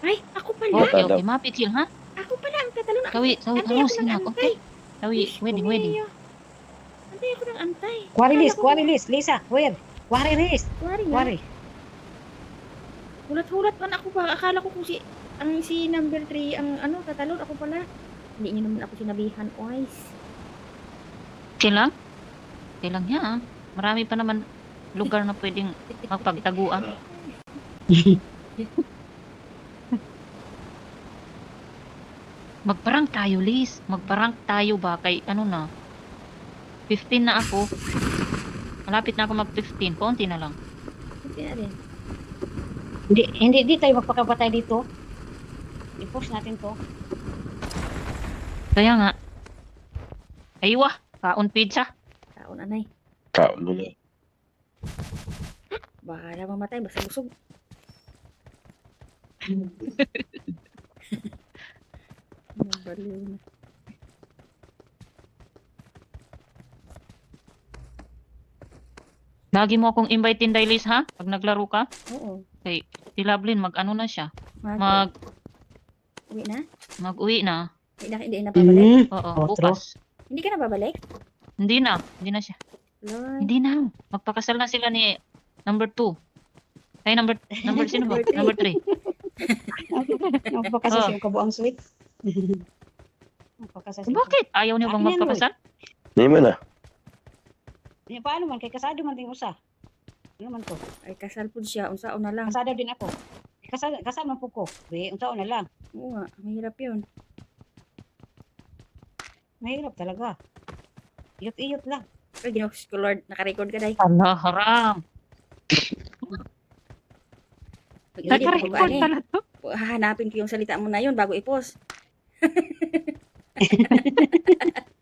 Ay, ako pala. Okay, Tatalaw. okay. Mapit chill, ha? Ako pala ang tatalon. Sawi, Antay ano, ako sinak, ng okay? antay. Sawi, Diyos ko, wedding, wedding. Mio. Antay ako ng antay. Kuwarilis, Akala ko Lisa, where? Kuwarilis, Kuwari nga. kuwari. Hulat-hulat man ako ba? Akala ko kung si number 3 ang ano, tatalon. Ako pala. Hindi niyo naman ako sinabihan, Ois. Chill lang? Chill lang niya, ah. Marami pa naman lugar na pwedeng magpagtaguan. Magparang tayo, Liz. Magparang tayo ba? Kay ano na? 15 na ako. Malapit na ako mag-15. Konti na lang. Hindi na rin. Hindi tayo magpakabatay dito. I-push natin to. Kaya nga. Aywa. Kaon pizza. Taon, anay. Kaon mo na. Bahala mamatay, basta busog. Baliw na. Lagi mo akong invite in, Liz, ha? Pag naglaro ka. Oo. Okay. Si Lovelyn, mag-ano na siya. Uwi na? Mag-uwi na. Hindi na babalik? Oo, Otro. bukas. Hindi ka na babalik? Hindi na siya. Lord. Hindi na. Magpakasal na sila ni number 2. Ay, number sino ba? Number 3. Magpakasal Oh. siya kabuang sweet. Magpakasal siya. Bakit? Ayaw niyo bang Akin yan, magpakasal? Hindi mo na. Paano man? Kay kasado man din usa. Ano man to? Ay, kasal po siya. Unsaon na lang. Kasado din ako. Kasal man po ko. Unsaon na lang. Oo nga, mahirap yun. Mahirap talaga. Iyot-iyot lang. Ay, Diyos ko Lord, nakarecord ka dahi. Allah, haram. Mag-edit ako Naka-record ba, ani? pala to. Hahanapin ko yung salita mo na yun bago i-post.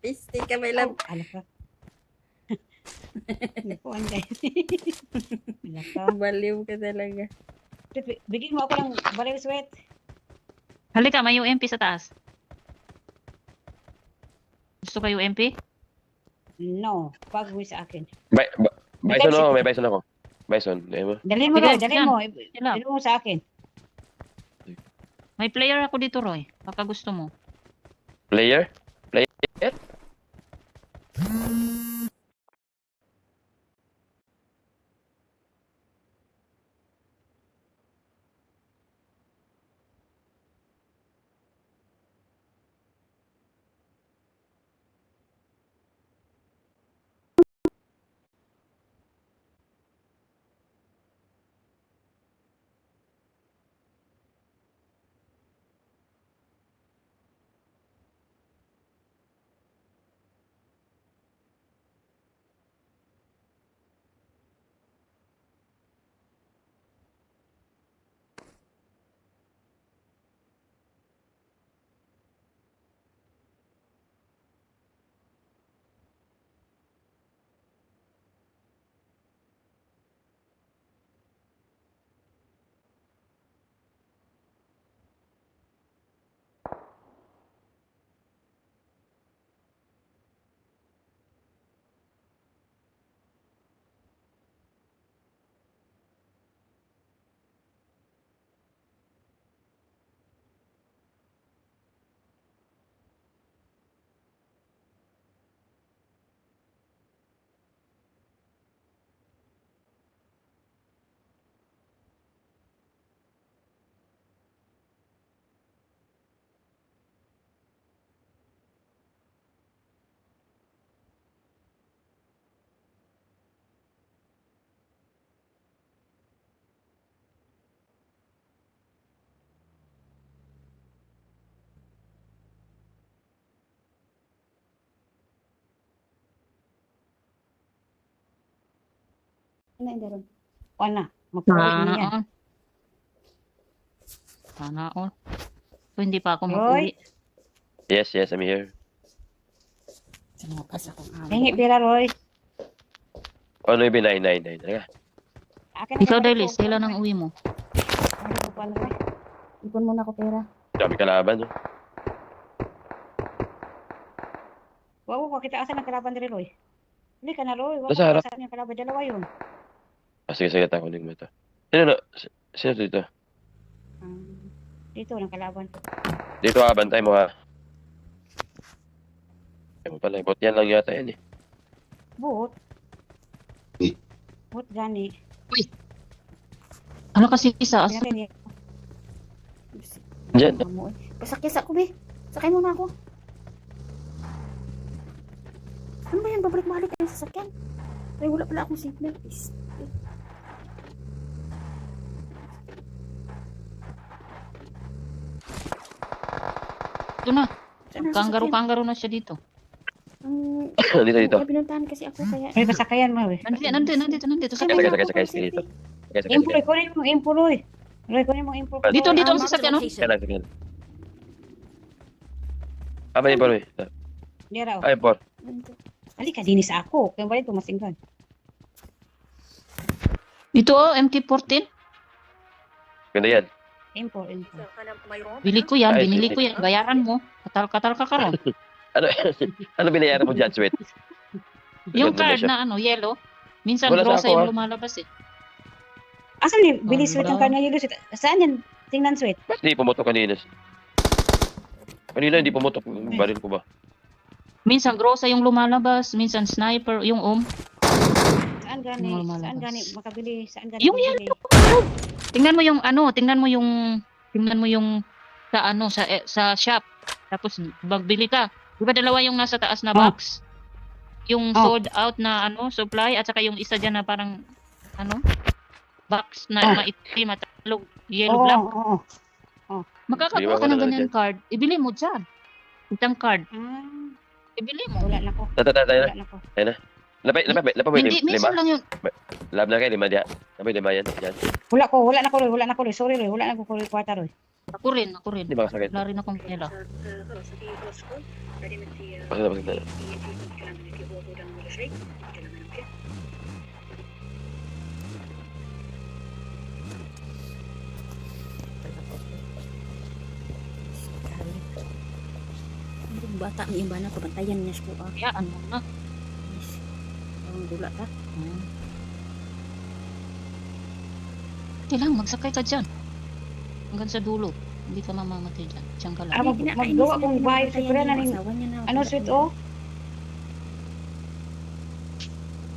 Piste ka, my love. Ala ka. Nakuan guys. Ala ka. Baliw ka talaga. Bigyan mo ako ng baril sweat. Halika, may UMP sa taas. Gusto ka UMP? No. Pag sa akin. Bison ako, may bison ako. Bison, dahil mo. Dalhin mo Sige, Roy. Dalhin yan. mo. Sila. Dalhin mo sa akin. May player ako dito, Roy. Baka gusto mo. Player? Ano yung daron? Kuan na. Magpauwi Sana niya. all. Sana all. So, hindi pa ako Roy? mag-uwi. Yes, I'm here. Sinapas akong amo. Hingi pera Roy. Ano yung 999? Talaga? Akin Ikaw, Liz, kailan ang uwi mo? Kuan Roy. Ipon muna ko pera. Dami kalaban, no? Wow, kita asan ang kalaban diri Roy. Hindi ka na Roy. Wow, Nasa harap. asan yung kalaban dalawa yun. Sige, takunin mo ito. Sino dito? Um, Dito, ng kalaban. Dito ha, bantay mo ha. Ayun pala, bot yan lang yata yan eh. Bot. Bot gani. Ano kasi isa? Pinatay niya. Diyan. Kasakis ako, be. Sakay muna ako. Ano ba yan? Babalik-balik tayo sa sasakyan. Ay, wala pala akong signal. Ito na. Saan ang sasakyan? Kanggaro-kanggaro na siya dito. Dito. May pinuntahan kasi ako kaya. May pasakayan mo eh. Nandito. Sakay, sakay, sakay, sakay dito. Sakay, sakay, Impro, sakay. kunin mo impro, Roy. Roy, kunin mo impro. Dito ang Marked a sasakyan, no? Sakay location. lang, sakay lang. Ama yung paro eh. Dira, oh. Ay, por. Halika, dinis ako. Kaya ba ito masinggan? Dito MK14. Ganda yan. Impro, impro. Bili ko yan, Ay, binili sige. ko yan. Bayaran mo. Katal-katal ka karon. Ano, ano binayaran mo dyan, sweet? Yung Ganda card siya. na ano, yellow. Minsan Wala sa grosa ako, yung ah. lumalabas eh. Asan ni? Bili sweet Wala. yung kanya yellow sweet. Saan yan? Tingnan sweet. Ba't hindi pumotok kanina? Kanina hindi pumotok. Baril ko ba? Minsan grosa yung lumalabas, minsan sniper, yung Saan gani? Normal Saan labas. gani? Makabili. Saan gani? Yung makabili? Tingnan mo yung ano, tingnan mo yung sa ano sa shop. Tapos magbili ka. Di ba dalawa yung nasa taas na Oh. box? Yung Oh. sold out na ano, supply at saka yung isa diyan na parang ano, box na Oh. maitim at yellow Oo, black. oo. Hindi Makakakuha ba ka wala ng na ganyan card. Ibili mo dyan. Itang card. Ah, Ibili mo. wala na ko. Tayo na. Wala na ko. Lapay mo Hindi, yung lima. minsan lang yun. Lab na kayo, lima diya. Lapay lima yan. Yan. Wala ko, Roy. Wala na ko, Roy. Sorry, Roy. Wala na ko, Roy. Kwarta, Roy. Ako rin. Hindi ba kasakit? Wala rin akong pera. Bakit na? Ang bata ang iba na pabantayan niya siya ko. Hayaan mo na. Ang dula ta. Hindi lang, magsakay ka dyan. Hanggang sa dulo. Hindi ka mamamatay dyan. Diyan ka lang. Ah, maggawa kong bahay sa Korea na rin. Ano, sweet, oh?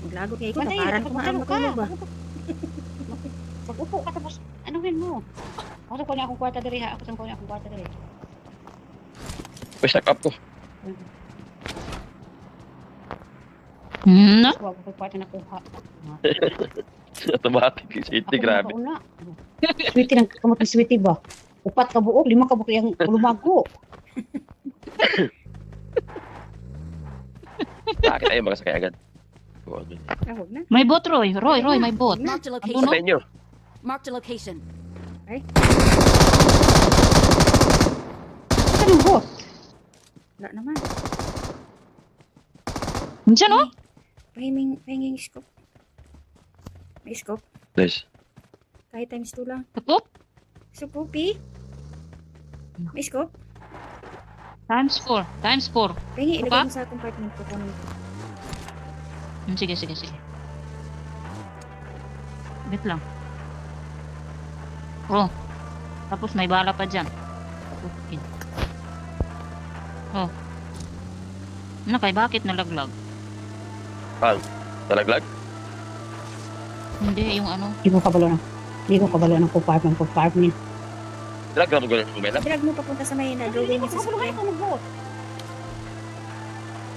Maglago kayo ko. Bantay, Nakaran ko nga ang matulog ba? Mag-upo ka tapos, anuhin mo. Ako ko niya akong kwarta diri ha. Ako ko niya akong kwarta diri. Push up ko. Na? Huwag ko kwarta na kuha. Automatic. City, grabe. Ako na. Sweetie ng kamot ng sweetie ba? 4 ka buok, 5 ka buok yung lumago. Bakit ayaw makasakay agad? Oo, ano. Huwag na. May bot, Roy. Roy, may bot. Marked a Ano? location. Sa inyo. Marked a location. Ano bo? Wala naman. Diyan, oh. Pahinging scope. May scope. Nice. Kahit times 2 lang. Takop. Scope, eh. May scope. Times 4. Pahingi, Apa? ilagay mo sa compartment ko. Kunin ko. Sige. Wait lang. Oh. Tapos may bala pa dyan. Okay. Oh. Nakay, bakit nalaglag? Nalaglag? Hindi, yung ano. Hindi ko kabalo ng compartment. Nalaglag mo ganun kumela? Bilag mo papunta sa may na-drawing niya sa sasakyan.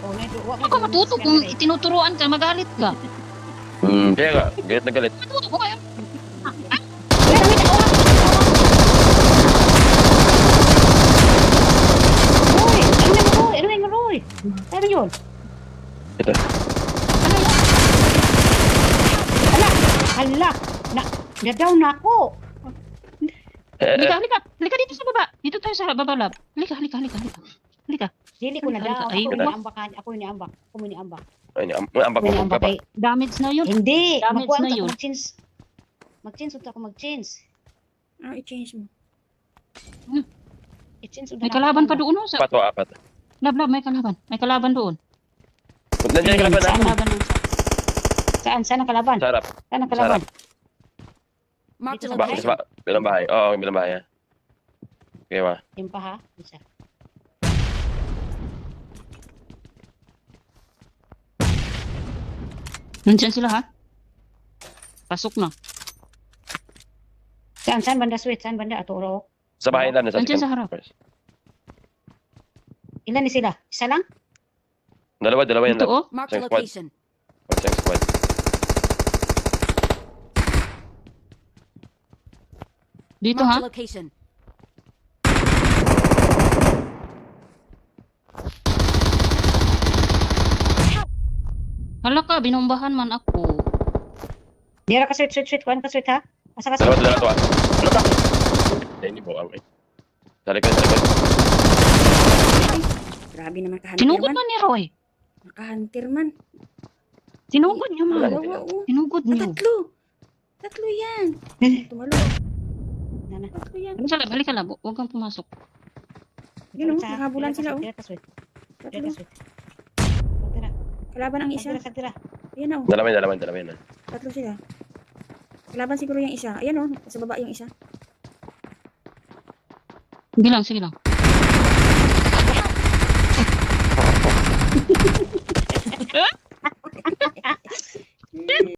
Oh, medyo, wag Ako matuto kung itinuturuan ka, magalit ka. Kaya nga, galit na galit. Matuto ko ngayon. Roy, ano yung Roy? Sabi yun? Ito. Hala, na-down na ako. Halika dito sa baba. Dito tayo sa baba lab. Halika. Dili ko na down. Ay, Ako ni ambak. Ay, ambak mo ka ba? Damage na yun. Hindi, Damage magkuhan na ako yun. mag-change ako mag-change. Ano, i-change mo. I-change May kalaban pa doon. Oh, sa Apat. lab, may kalaban. May kalaban doon. Nandiyan ka ba na? Kalaban doon. Saan ang kalaban? Sarap. Saan ang kalaban? Marked a Dito sa Ba, location. bilang bahay. Oo, bilang bahay. Okay ba? Yung pa ha? Isa. Nandiyan sila ha? Pasok na. Saan banda sweet? Saan banda? Aturo. Sa bahay lang. Nasa Nandiyan second sa harap. floor. Ilan ni sila? Isa lang? Dalawa yan Ito lang. oh. Marked a Isang squad. location. Isang squad. Dito Marked ha? a location. Hala ka, binombahan man ako. Dira ka sweet. Kuhan ka sweet ha? Asa ka Dalawa sweet? to ah. Ano ka? Hindi po ang sa likod. Grabe naman kahunter Sinugod man. man ni Roy. Nakahunter man. Sinugod niyo man. Wala. Oo. Sinugod niyo. Tatlo yan. Tumalo. Nana. Tatlo yan. Halika lang. Huwag kang pumasok. Yun, oh, Sa- nakabulan sila, oh. Dira ka sweet. Dira Tatlo. ka sweet. Dira. Kalaban ang isa. Dira. Ayan oh. Dalawa yan. Tatlo sila. Kalaban siguro yung isa. Ayan oh. Sa baba yung isa. Sige lang.